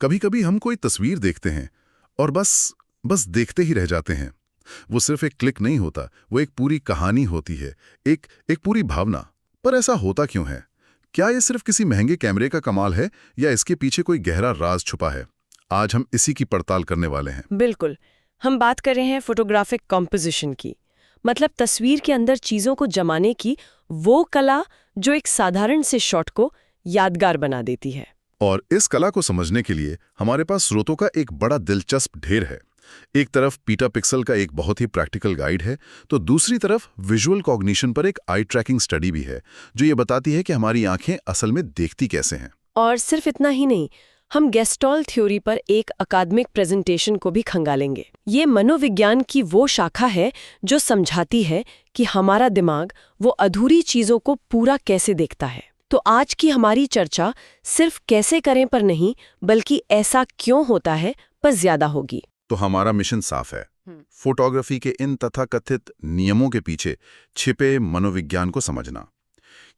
कभी कभी हम कोई तस्वीर देखते हैं और बस देखते ही रह जाते हैं। वो सिर्फ एक क्लिक नहीं होता, वो एक पूरी कहानी होती है, एक पूरी भावना। पर ऐसा होता क्यों है? क्या ये सिर्फ किसी महंगे कैमरे का कमाल है या इसके पीछे कोई गहरा राज छुपा है? आज हम इसी की पड़ताल करने वाले हैं। बिल्कुल। हम बात कर रहे हैं फोटोग्राफिक कॉम्पोजिशन की, मतलब तस्वीर के अंदर चीजों को जमाने की वो कला जो एक साधारण से शॉट को यादगार बना देती है। और इस कला को समझने के लिए हमारे पास स्रोतों का एक बड़ा दिलचस्प ढेर है। एक तरफ पीटापिक्सल का एक बहुत ही प्रैक्टिकल गाइड है, तो दूसरी तरफ विजुअल कॉग्निशन पर एक आई ट्रैकिंग स्टडी भी है, जो ये बताती है कि हमारी आंखें असल में देखती कैसे हैं। और सिर्फ इतना ही नहीं, हम गेस्टॉल थ्योरी पर एक अकादमिक प्रेजेंटेशन को भी खंगालेंगे। ये मनोविज्ञान की वो शाखा है जो समझाती है कि हमारा दिमाग वो अधूरी चीजों को पूरा कैसे देखता है। तो आज की हमारी चर्चा सिर्फ कैसे करें पर नहीं, बल्कि ऐसा क्यों होता है पर ज्यादा होगी। तो हमारा मिशन साफ है, फोटोग्राफी के इन तथाकथित नियमों के पीछे छिपे मनोविज्ञान को समझना।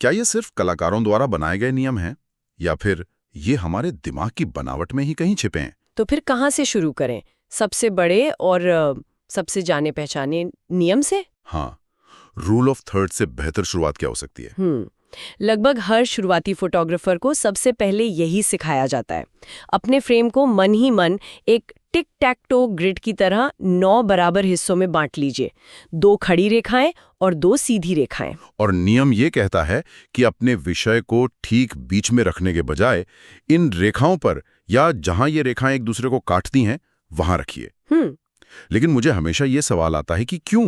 क्या ये सिर्फ कलाकारों द्वारा बनाए गए नियम हैं, या फिर ये हमारे दिमाग की बनावट में ही कहीं छिपे हैं? तो फिर कहाँ से शुरू करें? सबसे बड़े और सबसे जाने पहचाने नियम से? हाँ, रूल ऑफ थर्ड से बेहतर शुरुआत क्या हो सकती है? लगभग हर शुरुआती फोटोग्राफर को सबसे पहले यही सिखाया जाता है। अपने फ्रेम को मन ही मन एक टिक टैक टो ग्रिड की तरह 9 बराबर हिस्सों में बांट लीजिए। 2 खड़ी रेखाएं और 2 सीधी रेखाएं। और नियम ये कहता है कि अपने विषय को ठीक बीच में रखने के बजाय इन रेखाओं पर, या जहां ये रेखाएं एक दूसरे को काटती हैं, वहां रखिए। लेकिन मुझे हमेशा ये सवाल आता है कि क्यों?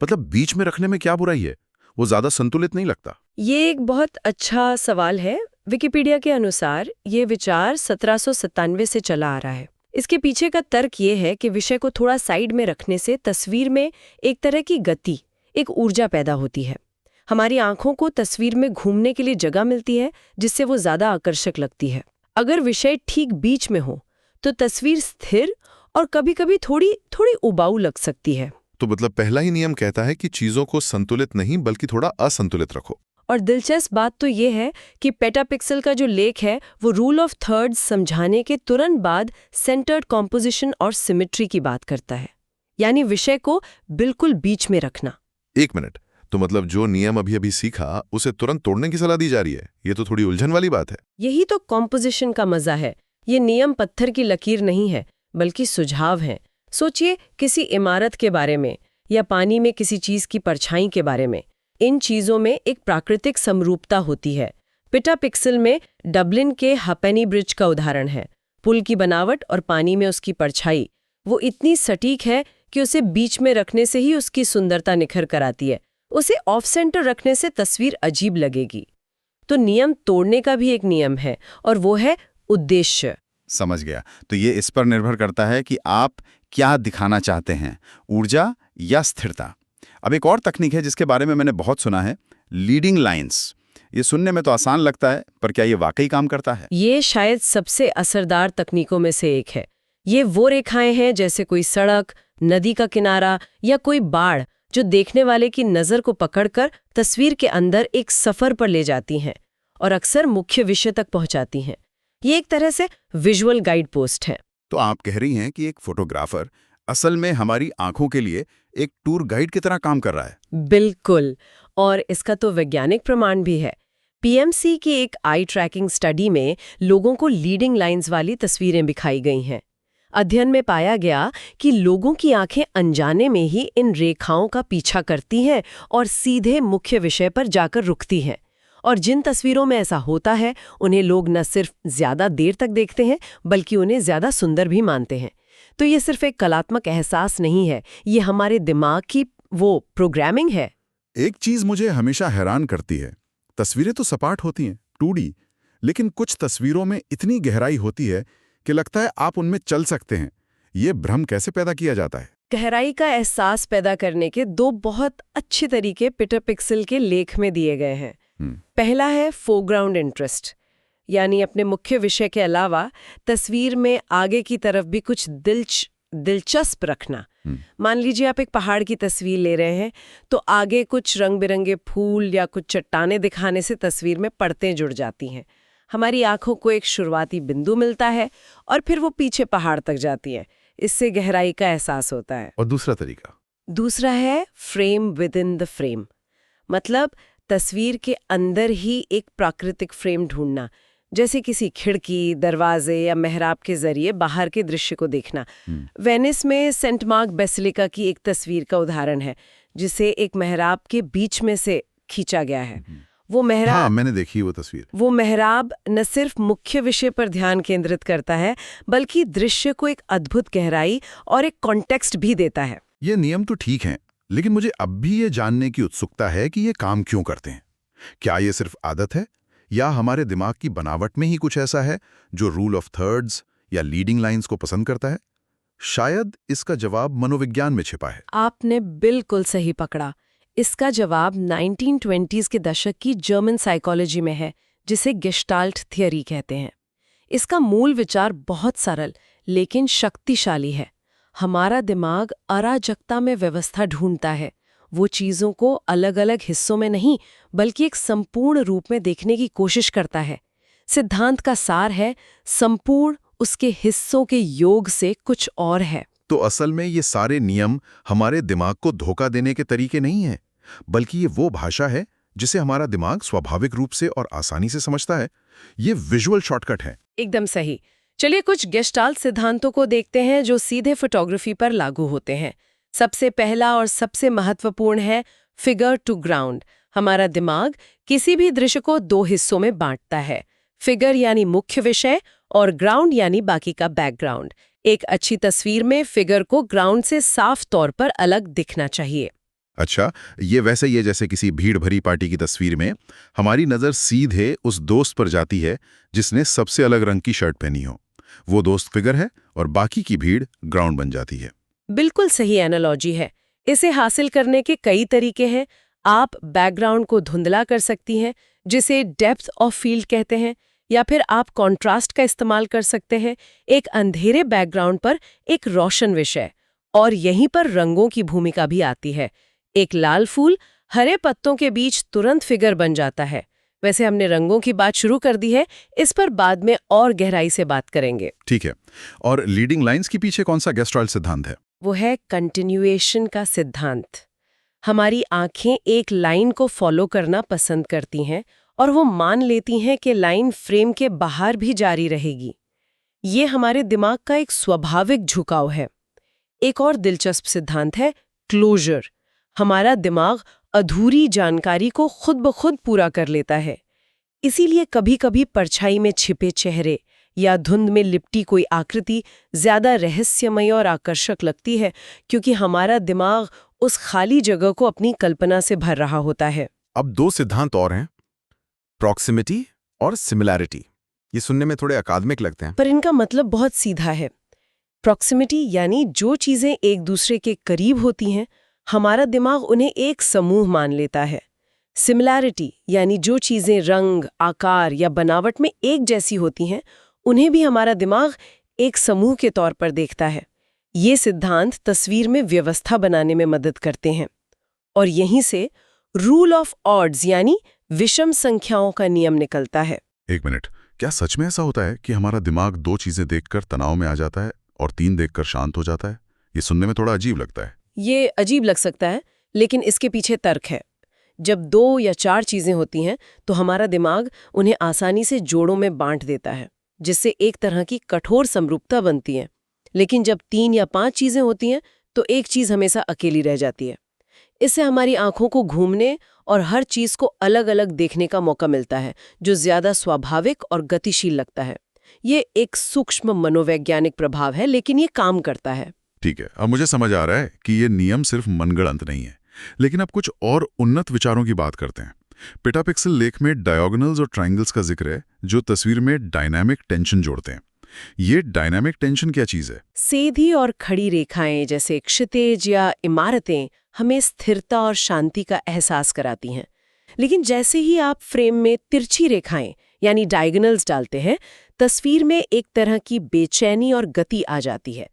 मतलब बीच में रखने में क्या बुराई है? वो ज्यादा संतुलित नहीं लगता? ये एक बहुत अच्छा सवाल है। विकिपीडिया के अनुसार ये विचार 1797 से चला आ रहा है। इसके पीछे का तर्क ये है कि विषय को थोड़ा साइड में रखने से तस्वीर में एक तरह की गति, एक ऊर्जा पैदा होती है। हमारी आंखों को तस्वीर में घूमने के लिए जगह मिलती है, जिससे वो ज्यादा आकर्षक लगती है। अगर विषय ठीक बीच में हो तो तस्वीर स्थिर और कभी-कभी थोड़ी उबाऊ लग सकती है। तो मतलब पहला ही नियम कहता है कि चीजों को संतुलित नहीं बल्कि थोड़ा असंतुलित रखो। और दिलचस्प बात तो ये है कि पेटापिक्सल का जो लेख है वो रूल ऑफ थर्ड्स समझाने के तुरंत बाद सेंटर्ड कॉम्पोजिशन और सिमेट्री की बात करता है, यानी विषय को बिल्कुल बीच में रखना। एक मिनट, तो मतलब जो नियम अभी सीखा उसे तुरंत तोड़ने की सलाह दी जा रही है? ये तो थोड़ी उलझन वाली बात है। यही तो कॉम्पोजिशन का मजा है। ये नियम पत्थर की लकीर नहीं है, बल्कि सुझाव है। सोचिए किसी इमारत के बारे में या पानी में किसी चीज की परछाई के बारे में। इन चीजों में एक प्राकृतिक समरूपता होती है। पेटापिक्सल में डबलिन के हापेनी ब्रिज का उदाहरण है। पुल की बनावट और पानी में उसकी परछाई वो इतनी सटीक है कि उसे बीच में रखने से ही उसकी सुंदरता निखर कर आती है। उसे ऑफ सेंटर रखने से तस्वीर अजीब लगेगी। तो नियम तोड़ने का भी एक नियम है, और वो है उद्देश्य। समझ गया। तो ये इस पर निर्भर करता है कि आप क्या दिखाना चाहते हैं, ऊर्जा या स्थिरता। अब एक और तकनीक है जिसके बारे में मैंने बहुत सुना है, लीडिंग लाइंस। ये सुनने में तो आसान लगता है, पर क्या ये वाकई काम करता है? ये शायद सबसे असरदार तकनीकों में से एक है। ये वो रेखाएं हैं जैसे कोई सड़क, नदी का किनारा या कोई बाढ़, जो देखने वाले की नज़र को पकड़कर तस्वीर के अंदर एक सफ़र पर ले जाती हैं और अक्सर मुख्य विषय तक पहुंचाती हैं। ये एक तरह से विजुअल गाइड पोस्ट है। तो आप कह रही हैं कि एक फोटोग्राफर असल में हमारी आंखों के लिए एक टूर गाइड की तरह काम कर रहा है? बिल्कुल, और इसका तो वैज्ञानिक प्रमाण भी है। पीएमसी की एक आई ट्रैकिंग स्टडी में लोगों को लीडिंग लाइंस वाली तस्वीरें दिखाई गई हैं। अध्ययन में पाया गया कि लोगों की आंखें अनजाने में ही इन रेखाओं का पीछा करती हैं और सीधे मुख्य विषय पर जाकर रुकती हैं। और जिन तस्वीरों में ऐसा होता है, उन्हें लोग न सिर्फ ज्यादा देर तक देखते हैं, बल्कि उन्हें ज्यादा सुंदर भी मानते हैं। तो ये सिर्फ एक कलात्मक एहसास नहीं है, ये हमारे दिमाग की वो प्रोग्रामिंग है। एक चीज मुझे हमेशा हैरान करती है, तस्वीरें तो सपाट होती हैं, 2D, लेकिन कुछ तस्वीरों में इतनी गहराई होती है कि लगता है आप उनमें चल सकते हैं। ये भ्रम कैसे पैदा किया जाता है? गहराई का एहसास पैदा करने के 2 बहुत अच्छे तरीके पेटापिक्सल के लेख में दिए गए हैं। पहला है फोरग्राउंड इंटरेस्ट, यानी अपने मुख्य विषय के अलावा तस्वीर में आगे की तरफ भी कुछ दिलचस्प रखना। मान लीजिए आप एक पहाड़ की तस्वीर ले रहे हैं, तो आगे कुछ रंग बिरंगे फूल या कुछ चट्टानें दिखाने से तस्वीर में परतें जुड़ जाती हैं। हमारी आंखों को एक शुरुआती बिंदु मिलता है और फिर वो पीछे पहाड़ तक जाती है। इससे गहराई का एहसास होता है। और दूसरा तरीका? दूसरा है frame with in the frame, मतलब तस्वीर के अंदर ही एक प्राकृतिक फ्रेम ढूंढना, जैसे किसी खिड़की, दरवाजे या मेहराब के जरिए बाहर के दृश्य को देखना। वेनिस में सेंट मार्क बेसिलिका की एक तस्वीर का उदाहरण है, जिसे एक मेहराब के बीच में से खींचा गया है। वो मेहराब हाँ, मैंने देखी वो तस्वीर। वो मेहराब न सिर्फ मुख्य विषय पर ध्यान केंद्रित करता है, बल्कि दृश्य को एक अद्भुत गहराई और एक कॉन्टेक्स्ट भी देता है। ये नियम तो ठीक हैं, लेकिन मुझे अब भी ये जानने की उत्सुकता है कि ये काम क्यों करते हैं। क्या ये सिर्फ आदत है, या हमारे दिमाग की बनावट में ही कुछ ऐसा है जो रूल ऑफ थर्ड्स या लीडिंग लाइंस को पसंद करता है? शायद इसका जवाब मनोविज्ञान में छिपा है। आपने बिल्कुल सही पकड़ा। इसका जवाब 1920s के दशक की जर्मन साइकोलॉजी में है, जिसे गेस्टाल्ट थियरी कहते हैं। इसका मूल विचार बहुत सरल लेकिन शक्तिशाली है। हमारा दिमाग अराजकता में व्यवस्था ढूंढता है। वो चीज़ों को अलग अलग हिस्सों में नहीं, बल्कि एक संपूर्ण रूप में देखने की कोशिश करता है। सिद्धांत का सार है, संपूर्ण उसके हिस्सों के योग से कुछ और है। तो असल में ये सारे नियम हमारे दिमाग को धोखा देने के तरीके नहीं हैं, बल्कि ये वो भाषा है जिसे हमारा दिमाग स्वाभाविक रूप से और आसानी से समझता है। ये विजुअल शॉर्टकट है। एकदम सही। चलिए कुछ गेस्टाल्ट सिद्धांतों को देखते हैं जो सीधे फोटोग्राफी पर लागू होते हैं। सबसे पहला और सबसे महत्वपूर्ण है फिगर टू ग्राउंड। हमारा दिमाग किसी भी दृश्य को दो हिस्सों में बांटता है, फिगर यानी मुख्य विषय और ग्राउंड यानी बाकी का बैकग्राउंड। एक अच्छी तस्वीर में फिगर को ग्राउंड से साफ तौर पर अलग दिखना चाहिए। अच्छा, ये वैसे ही है जैसे किसी भीड़ भरी पार्टी की तस्वीर में हमारी नज़र सीधे उस दोस्त पर जाती है जिसने सबसे अलग रंग की शर्ट पहनी हो। वो दोस्त फिगर है और बाकी की भीड़ ग्राउंड बन जाती है। बिल्कुल सही एनालॉजी है। इसे हासिल करने के कई तरीके हैं। आप बैकग्राउंड को धुंधला कर सकती हैं, जिसे डेप्थ ऑफ फील्ड कहते हैं, या फिर आप कॉन्ट्रास्ट का इस्तेमाल कर सकते हैं, एक अंधेरे बैकग्राउंड पर एक रोशन विषय। और यहीं पर रंगों की भूमिका भी आती है। एक लाल फूल हरे पत्तों के बीच तुरंत फिगर बन जाता है। वैसे हमने रंगों की बात शुरू कर दी है, इस पर बाद में और गहराई से बात करेंगे। ठीक है। और लीडिंग लाइंस के पीछे कौन सा गेस्टाल्ट सिद्धांत है? वो है कंटिन्यूएशन का सिद्धांत। हमारी आंखें एक लाइन को फॉलो करना पसंद करती हैं और वो मान लेती हैं कि लाइन फ्रेम के बाहर भी जारी रहेगी। ये हमारे दिमाग का एक स्वाभाविक झुकाव है। एक और दिलचस्प सिद्धांत है क्लोजर। हमारा दिमाग अधूरी जानकारी को खुद ब खुद पूरा कर लेता है। इसीलिए कभी-कभी परछाई में छिपे चेहरे या धुंध में लिपटी कोई आकृति ज्यादा रहस्यमय और आकर्षक लगती है, क्योंकि हमारा दिमाग उस खाली जगह को अपनी कल्पना से भर रहा होता है। अब दो सिद्धांत और हैं, प्रॉक्सिमिटी और सिमिलैरिटी। ये सुनने में थोड़े अकादमिक लगते हैं, पर इनका मतलब बहुत सीधा है। प्रॉक्सिमिटी यानी जो चीजें एक दूसरे के करीब होती हैं, हमारा दिमाग उन्हें एक समूह मान लेता है। सिमिलैरिटी यानी जो चीजें रंग, आकार या बनावट में एक जैसी होती हैं, उन्हें भी हमारा दिमाग एक समूह के तौर पर देखता है। ये सिद्धांत तस्वीर में व्यवस्था बनाने में मदद करते हैं। और यहीं से रूल ऑफ ऑड्स यानी विषम संख्याओं का नियम निकलता है। एक मिनट, क्या सच में ऐसा होता है कि हमारा दिमाग दो चीजें देखकर तनाव में आ जाता है और तीन देखकर शांत हो जाता है? ये सुनने में थोड़ा अजीब लगता है। ये अजीब लग सकता है, लेकिन इसके पीछे तर्क है। जब 2 या 4 चीजें होती हैं, तो हमारा दिमाग उन्हें आसानी से जोड़ों में बांट देता है, जिससे एक तरह की कठोर समरूपता बनती है। लेकिन जब 3 या 5 चीजें होती हैं, तो एक चीज हमेशा अकेली रह जाती है। इससे हमारी आंखों को घूमने और हर चीज को अलग अलग देखने का मौका मिलता है, जो ज्यादा स्वाभाविक और गतिशील लगता है। ये एक सूक्ष्म मनोवैज्ञानिक प्रभाव है, लेकिन ये काम करता है। ठीक है, अब मुझे समझ आ रहा है कि ये नियम सिर्फ मनगढ़ंत नहीं है। लेकिन अब कुछ और उन्नत विचारों की बात करते हैं। पिटापिक्सल लेख में डायगोनल्स और ट्रायंगल्स का जिक्र है, जो तस्वीर में डायनामिक टेंशन जोड़ते हैं। ये डायनामिक टेंशन क्या चीज है? सीधी और खड़ी रेखाएं जैसे क्षितिज या इमारतें हमें स्थिरता और शांति का एहसास कराती हैं। लेकिन जैसे ही आप फ्रेम में तिरछी रेखाएं यानी डायगोनल्स डालते हैं, तस्वीर में एक तरह की बेचैनी और गति आ जाती है।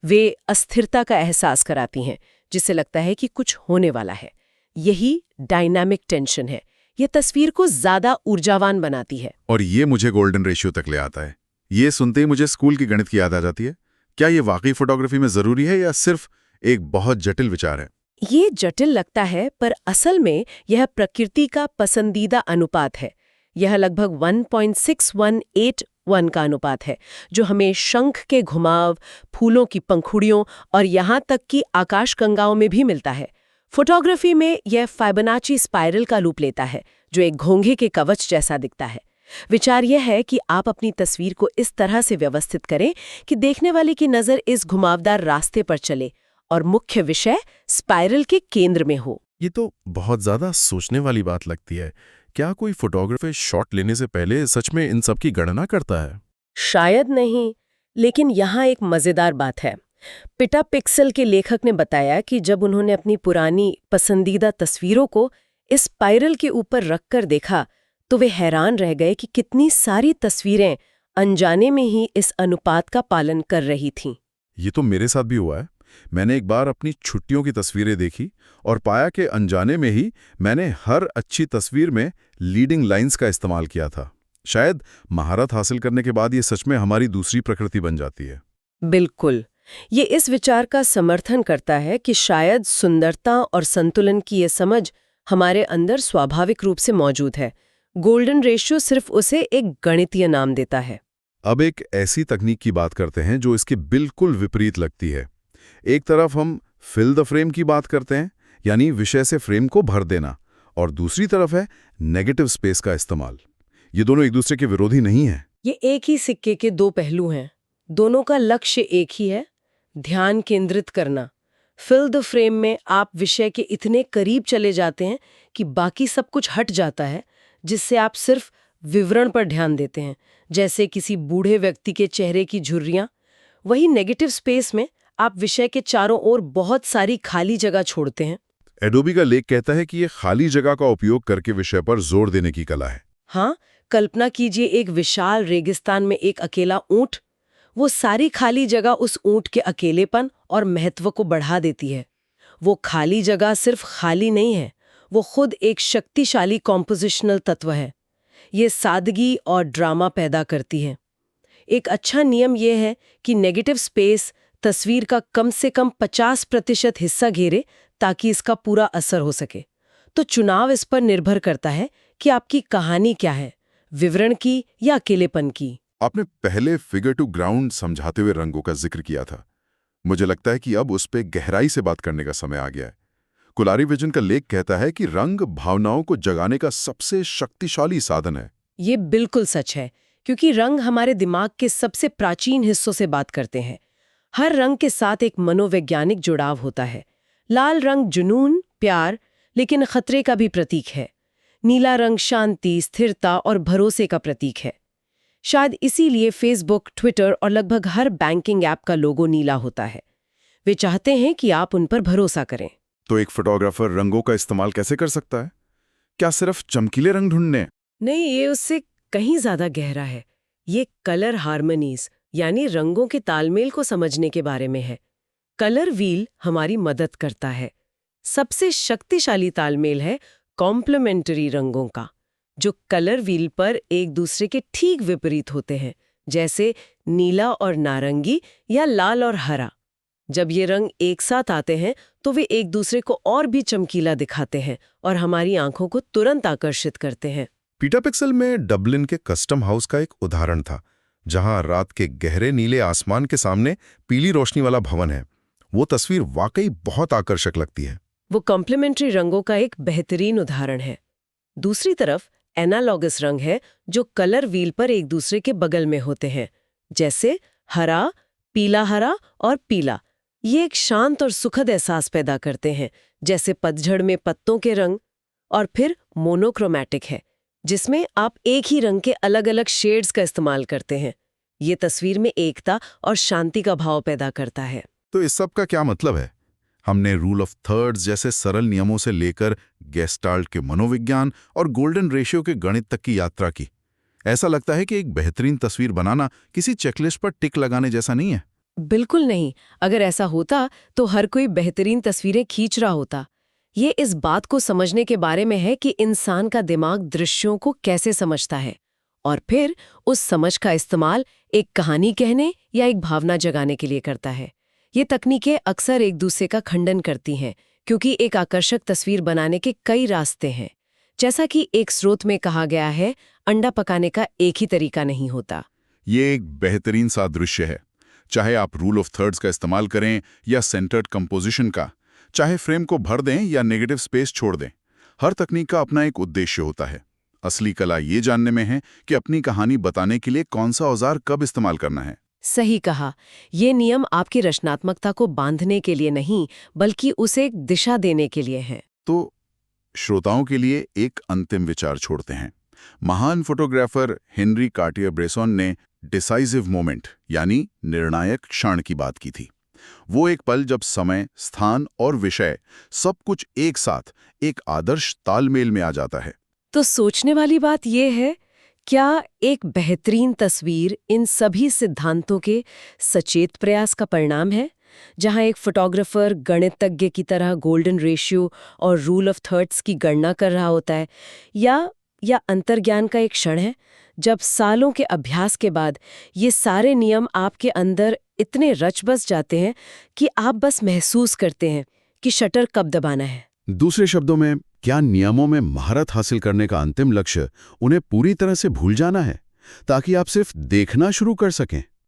वे अस्थिरता का एहसास कराती हैं, जिससे लगता है कि कुछ होने वाला है। यही डायनामिक टेंशन है। ये तस्वीर को ज्यादा ऊर्जावान बनाती है। और ये मुझे गोल्डन रेशियो तक ले आता है। ये सुनते ही मुझे स्कूल की गणित की याद आ जाती है। क्या ये वाकई फोटोग्राफी में जरूरी है या सिर्फ एक बहुत जटिल विचार है? ये जटिल लगता है, पर असल में यह प्रकृति का पसंदीदा अनुपात है। यह लगभग 1.6181 का अनुपात है, जो हमें शंख के घुमाव, फूलों की पंखुड़ियों और यहाँ तक कि आकाशगंगाओं में भी मिलता है। फोटोग्राफी में यह फाइबोनाची स्पाइरल का रूप लेता है, जो एक घोंघे के कवच जैसा दिखता है। विचार यह है कि आप अपनी तस्वीर को इस तरह से व्यवस्थित करें कि देखने वाले की नज़र इस घुमावदार रास्ते पर चले और मुख्य विषय स्पाइरल के केंद्र में हो। ये तो बहुत ज्यादा सोचने वाली बात लगती है। क्या कोई फोटोग्राफर शॉट लेने से पहले सच में इन सब की गणना करता है? शायद नहीं, लेकिन यहाँ एक मजेदार बात है। पिटापिक्सल के लेखक ने बताया कि जब उन्होंने अपनी पुरानी पसंदीदा तस्वीरों को इस स्पाइरल के ऊपर रखकर देखा, तो वे हैरान रह गए कि कितनी सारी तस्वीरें अनजाने में ही इस अनुपात का पालन कर रही थीं। ये तो मेरे साथ भी हुआ है। मैंने एक बार अपनी छुट्टियों की तस्वीरें देखी और पाया कि अनजाने में ही मैंने हर अच्छी तस्वीर में लीडिंग लाइंस का इस्तेमाल किया था। शायद महारत हासिल करने के बाद ये सच में हमारी दूसरी प्रकृति बन जाती है। बिल्कुल। ये इस विचार का समर्थन करता है कि शायद सुंदरता और संतुलन की ये समझ हमारे अंदर स्वाभाविक रूप से मौजूद है। गोल्डन रेशियो सिर्फ उसे एक गणितीय नाम देता है। अब एक ऐसी तकनीक की बात करते हैं जो इसके बिल्कुल विपरीत लगती है। एक तरफ हम फिल द फ्रेम की बात करते हैं, यानी विषय से फ्रेम को भर देना, और दूसरी तरफ है नेगेटिव स्पेस का इस्तेमाल। ये दोनों एक दूसरे के विरोधी नहीं हैं। ये एक ही सिक्के के दो पहलू हैं। दोनों का लक्ष्य एक ही है, ध्यान केंद्रित करना। फिल द फ्रेम में आप विषय के इतने करीब चले जाते हैं कि बाकी सब कुछ हट जाता है, जिससे आप सिर्फ विवरण पर ध्यान देते हैं, जैसे किसी बूढ़े व्यक्ति के चेहरे की झुर्रियां। वही नेगेटिव स्पेस में आप विषय के चारों ओर बहुत सारी खाली जगह छोड़ते हैं। एडोबी का लेख कहता है कि ये खाली जगह का उपयोग करके विषय पर जोर देने की कला है। हाँ, कल्पना कीजिए एक विशाल रेगिस्तान में एक अकेला ऊंट। वो सारी खाली जगह उस ऊंट के अकेलेपन और महत्व को बढ़ा देती है। वो खाली जगह सिर्फ खाली नहीं है, वो खुद एक शक्तिशाली कॉम्पोजिशनल तत्व है। ये सादगी और ड्रामा पैदा करती है। एक अच्छा नियम यह है कि नेगेटिव स्पेस तस्वीर का कम से कम 50% हिस्सा घेरे, ताकि इसका पूरा असर हो सके। तो चुनाव इस पर निर्भर करता है कि आपकी कहानी क्या है, विवरण की या अकेलेपन की। आपने पहले फिगर टू ग्राउंड समझाते हुए रंगों का जिक्र किया था। मुझे लगता है कि अब उस पर गहराई से बात करने का समय आ गया है। कुलारी विजन का लेख कहता है कि रंग भावनाओं को जगाने का सबसे शक्तिशाली साधन है। ये बिल्कुल सच है, क्योंकि रंग हमारे दिमाग के सबसे प्राचीन हिस्सों से बात करते हैं। हर रंग के साथ एक मनोवैज्ञानिक जुड़ाव होता है। लाल रंग जुनून, प्यार, लेकिन खतरे का भी प्रतीक है। नीला रंग शांति, स्थिरता और भरोसे का प्रतीक है। शायद इसीलिए फेसबुक, ट्विटर और लगभग हर बैंकिंग ऐप का लोगो नीला होता है। वे चाहते हैं कि आप उन पर भरोसा करें। तो एक फोटोग्राफर रंगों का इस्तेमाल कैसे कर सकता है? क्या सिर्फ चमकीले रंग ढूंढने? नहीं, ये उससे कहीं ज्यादा गहरा है। ये कलर हार्मनीज यानी रंगों के तालमेल को समझने के बारे में है। कलर व्हील हमारी मदद करता है। सबसे शक्तिशाली तालमेल है कॉम्प्लीमेंट्री रंगों का, जो कलर व्हील पर एक दूसरे के ठीक विपरीत होते हैं, जैसे नीला और नारंगी या लाल और हरा। जब ये रंग एक साथ आते हैं तो वे एक दूसरे को और भी चमकीला दिखाते हैं और हमारी आंखों को तुरंत आकर्षित करते हैं। पिटापिक्सल में डबलिन के कस्टम हाउस का एक उदाहरण था, जहां रात के गहरे नीले आसमान के सामने पीली रोशनी वाला भवन है। वो तस्वीर वाकई बहुत आकर्षक लगती है। वो कॉम्प्लीमेंट्री रंगों का एक बेहतरीन उदाहरण है। दूसरी तरफ एनालॉगस रंग है, जो कलर व्हील पर एक दूसरे के बगल में होते हैं, जैसे हरा, पीला हरा और पीला। ये एक शांत और सुखद एहसास पैदा करते हैं, जैसे पतझड़ में पत्तों के रंग। और फिर मोनोक्रोमैटिक है, जिसमें आप एक ही रंग के अलग अलग शेड्स का इस्तेमाल करते हैं। ये तस्वीर में एकता और शांति का भाव पैदा करता है। तो इस सब का क्या मतलब है? हमने रूल ऑफ थर्ड्स जैसे सरल नियमों से लेकर गेस्टाल्ट के मनोविज्ञान और गोल्डन रेशियो के गणित तक की यात्रा की। ऐसा लगता है कि एक बेहतरीन तस्वीर बनाना किसी चेकलिस्ट पर टिक लगाने जैसा नहीं है। बिल्कुल नहीं। अगर ऐसा होता तो हर कोई बेहतरीन तस्वीरें खींच रहा होता। ये इस बात को समझने के बारे में है कि इंसान का दिमाग दृश्यों को कैसे समझता है और फिर उस समझ का इस्तेमाल एक कहानी कहने या एक भावना जगाने के लिए करता है। ये तकनीकें अक्सर एक दूसरे का खंडन करती हैं क्योंकि एक आकर्षक तस्वीर बनाने के कई रास्ते हैं। जैसा कि एक स्रोत में कहा गया है, अंडा पकाने का एक ही तरीका नहीं होता। ये एक बेहतरीन सादृश्य है। चाहे आप रूल ऑफ थर्ड्स का इस्तेमाल करें या सेंटर्ड कंपोजिशन का, चाहे फ्रेम को भर दें या नेगेटिव स्पेस छोड़ दें, हर तकनीक का अपना एक उद्देश्य होता है। असली कला ये जानने में है कि अपनी कहानी बताने के लिए कौन सा औजार कब इस्तेमाल करना है। सही कहा। ये नियम आपकी रचनात्मकता को बांधने के लिए नहीं, बल्कि उसे एक दिशा देने के लिए हैं। तो श्रोताओं के लिए एक अंतिम विचार छोड़ते हैं। महान फोटोग्राफर हेनरी कार्टियर-ब्रेसॉन ने डिसाइसिव मोमेंट यानी निर्णायक क्षण की बात की थी। वो एक पल जब समय, स्थान और विषय सब कुछ एक साथ एक आदर्श तालमेल में आ जाता है। तो सोचने वाली बात यह है, क्या एक बेहतरीन तस्वीर इन सभी सिद्धांतों के सचेत प्रयास का परिणाम है, जहां एक फोटोग्राफर गणितज्ञ की तरह गोल्डन रेशियो और रूल ऑफ थर्ड्स की गणना कर रहा होता है, या अंतर्ज्ञान का एक क्षण है जब सालों के अभ्यास के बाद ये सारे नियम आपके अंदर इतने रच बस जाते हैं कि आप बस महसूस करते हैं कि शटर कब दबाना है। दूसरे शब्दों में, क्या नियमों में महारत हासिल करने का अंतिम लक्ष्य उन्हें पूरी तरह से भूल जाना है ताकि आप सिर्फ देखना शुरू कर सकें?